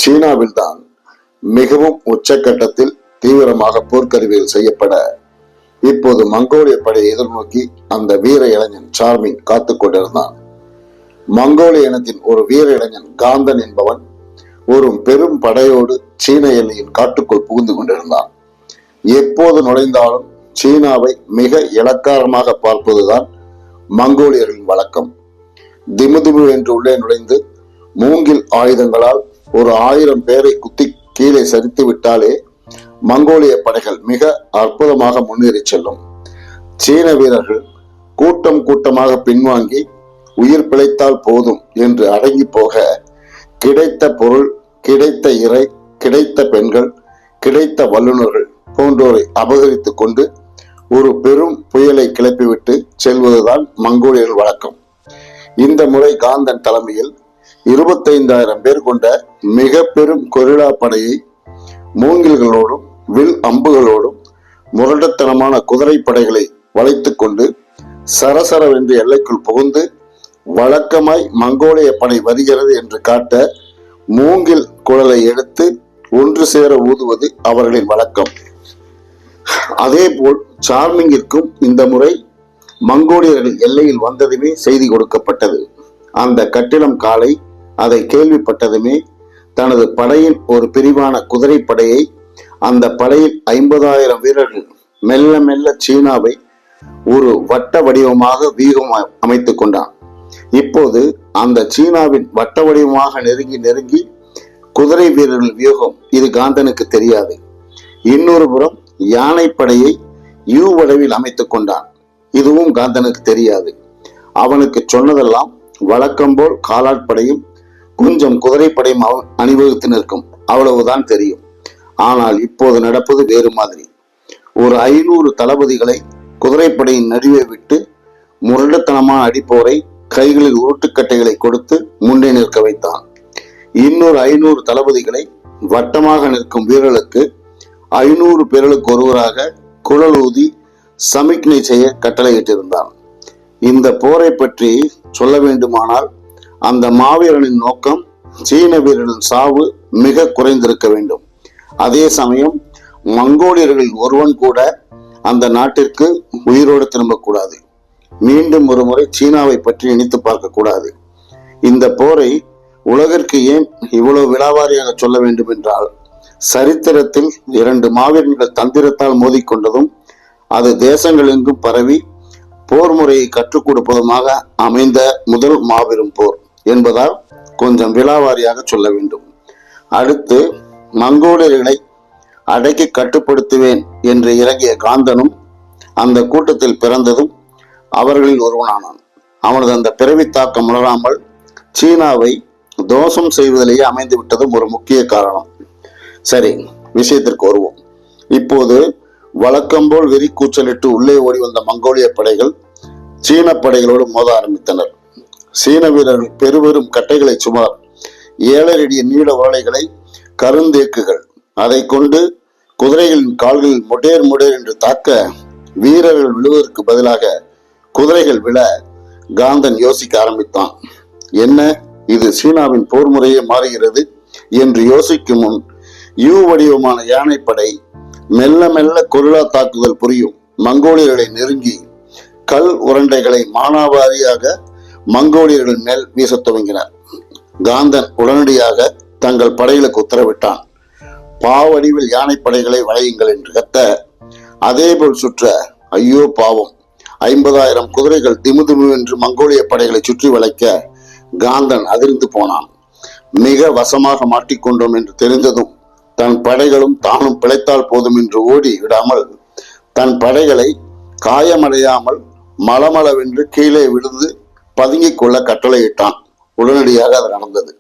சீனாவில்தான் மிகவும் உச்சக்கட்டத்தில் தீவிரமாக போர்க்கருவிகள் செய்யப்பட இப்போது மங்கோலிய படையை எதிர்நோக்கி அந்த வீர இளைஞன் சார்மிங் காத்து கொண்டிருந்தான். மங்கோலிய இனத்தின் ஒரு வீர இளைஞன் காந்தன் என்பவன் ஒரு பெரும் படையோடு சீன எல்லையின் காட்டுக்குள் புகுந்து கொண்டிருந்தான். எப்போது நுழைந்தாலும் சீனாவை மிக இலக்காரமாக பார்ப்பதுதான் மங்கோலியர்களின் வழக்கம். திமுதிமு என்று உள்ளே நுழைந்து மூங்கில் ஆயுதங்களால் ஒரு 1000 பேரை குத்தி கீழே சரித்து விட்டாலே மங்கோலிய படைகள் மிக அற்புதமாக முன்னேறி செல்லும். சீன வீரர்கள் கூட்டம் கூட்டமாக பின்வாங்கி உயிர் பிழைத்தால் போதும் என்று அடங்கி போக கிடைத்த பொருள், கிடைத்த இறை, கிடைத்த பெண்கள், கிடைத்த வல்லுநர்கள் போன்றோரை அபகரித்துக் கொண்டு ஒரு பெரும் புயலை கிளப்பிவிட்டு செல்வதுதான் மங்கோலியர்கள் வழக்கம். இந்த முறை காந்தன் தலைமையில் 25,000 பேர் கொண்ட மிக பெரும் கொரில்லா படையை மூங்கில்களோடும் வில் அம்புகளோடும் முரட்டுத்தனமான குதிரை படைகளை வளைத்துக் கொண்டு சரசரவென்று எல்லைக்குள் புகுந்து வழக்கமாய் மங்கோலிய படை வருகிறது என்று காட்ட மூங்கில் குழலை எடுத்து ஒன்று சேர ஊதுவது அவர்களின் வழக்கம். அதே போல் சார்மிங்கிற்கும் இந்த முறை மங்கோலியர்கள் எல்லையில் வந்ததுமே செய்தி கொடுக்கப்பட்டது. அந்த கட்டிடம் காலை அதை கேள்விப்பட்டதுமே தனது படையின் ஒரு பிரிவான குதிரை படையை, அந்த படையில் 50,000 வீரர்கள் மெல்ல மெல்ல சீனாவை ஒரு வட்ட வடிவமாக வியூகம் அமைத்துக் கொண்டான். இப்போது அந்த சீனாவின் வட்ட வடிவமாக நெருங்கி குதிரை வீரர்கள் வியூகம் இது காந்தனுக்கு தெரியாது. இன்னொரு புறம் யானை படையை யூ வடிவில் அமைத்துக் கொண்டான். இதுவும் காந்தனுக்கு தெரியாது. அவனுக்கு சொன்னதெல்லாம் வழக்கம்போல் காலாட்படையும் கொஞ்சம் குதிரைப்படையும் அணிவகுத்து நிற்கும், அவ்வளவுதான் தெரியும். ஆனால் இப்போது நடப்பது வேறு மாதிரி. ஒரு 500 தளபதிகளை குதிரைப்படையின் நடுவே விட்டு முரட்டுத்தனமான அடிப்போரை கைகளில் உருட்டுக்கட்டைகளை கொடுத்து முன்னே நிற்க வைத்தான். இன்னொரு 500 தளபதிகளை வட்டமாக நிற்கும் வீரர்களுக்கு 500 பேர்களுக்கு ஒருவராக குழல் ஊதி சமிக்ஞை செய்ய கட்டளையிட்டிருந்தான். இந்த போரை பற்றி சொல்ல வேண்டுமானால் அந்த மாவீரனின் நோக்கம் சீன வீரர்களின் சாவு மிக குறைந்திருக்க வேண்டும். அதே சமயம் மங்கோலியர்களில் ஒருவன் கூட அந்த நாட்டிற்கு உயிரோடு திரும்பக்கூடாது. மீண்டும் ஒரு முறை சீனாவை பற்றி நினைத்து பார்க்க கூடாது. இந்த போரை உலகிற்கு ஏன் இவ்வளவு விலாவாரியாக சொல்ல வேண்டும் என்றால், சரித்திரத்தில் 2 மாவீரன்கள் தந்திரத்தால் மோதிக்கொண்டதும் அது தேசங்கள் எங்கும் பரவி போர் முறையை கற்றுக் கொடுப்பதுமாக அமைந்த முதல் மாபெரும் போர் என்பதால் கொஞ்சம் விலாவாரியாக சொல்ல வேண்டும். அடுத்து மங்கோலியர்களை அடக்கி கட்டுப்படுத்துவேன் என்று இறங்கிய காந்தனும் அந்த கூட்டத்தில் பிறந்ததும் அவர்களில் ஒருவனானான். அவனது அந்த பிறவி தாக்கம் உணராமல் சீனாவை தோஷம் செய்வதிலேயே அமைந்து விட்டதும் ஒரு முக்கிய காரணம். சரி, விஷயத்திற்கு வருவோம். இப்போது வழக்கம்போல் வெறி கூச்சலிட்டு உள்ளே ஓடி வந்த மங்கோலிய படைகள் சீன படைகளோடு மோத ஆரம்பித்தனர். சீன வீரர்கள் பெருபெரும் கட்டைகளை, சுமார் 7 அடி நீள உரளைகளை, கருந்தேக்குகள், அதை கொண்டு குதிரைகளின் கால்களில் முடேர் என்று தாக்க வீரர்கள் விழுவதற்கு பதிலாக குதிரைகள் விழ காந்தன் யோசிக்க ஆரம்பித்தான். என்ன, இது சீனாவின் போர் முறையே மாறுகிறது என்று யோசிக்கும் முன் யூ வடிவமான யானைப்படை மெல்ல மெல்ல கொரில்லா தாக்குதல் புரியும் மங்கோலியர்களை நெருங்கி கல் உருண்டைகளை மானாவாரியாக மங்கோலியர்கள் மேல் வீச துவங்கினார். காந்தன் உடனடியாக தங்கள் படைகளுக்கு உத்தரவிட்டான். பாவடிவில் யானைப்படைகளை வளையுங்கள் என்று கத்த, அதேபோல் சுற்ற, ஐயோ பாவம், 50,000 குதிரைகள் திமுதிமு என்று மங்கோலிய படைகளை சுற்றி வளைக்க காந்தன் அதிர்ந்து போனான். மிக வசமாக மாட்டிக்கொண்டோம் என்று தெரிந்ததும் தன் படைகளும் தானும் பிழைத்தால் போதும் என்று ஓடி விடாமல் தன் படைகளை காயமடையாமல் மலமளவென்று கீழே விழுந்து பதுங்கிக் கொள்ள கட்டளையிட்டான். உடனடியாக அது நடந்தது.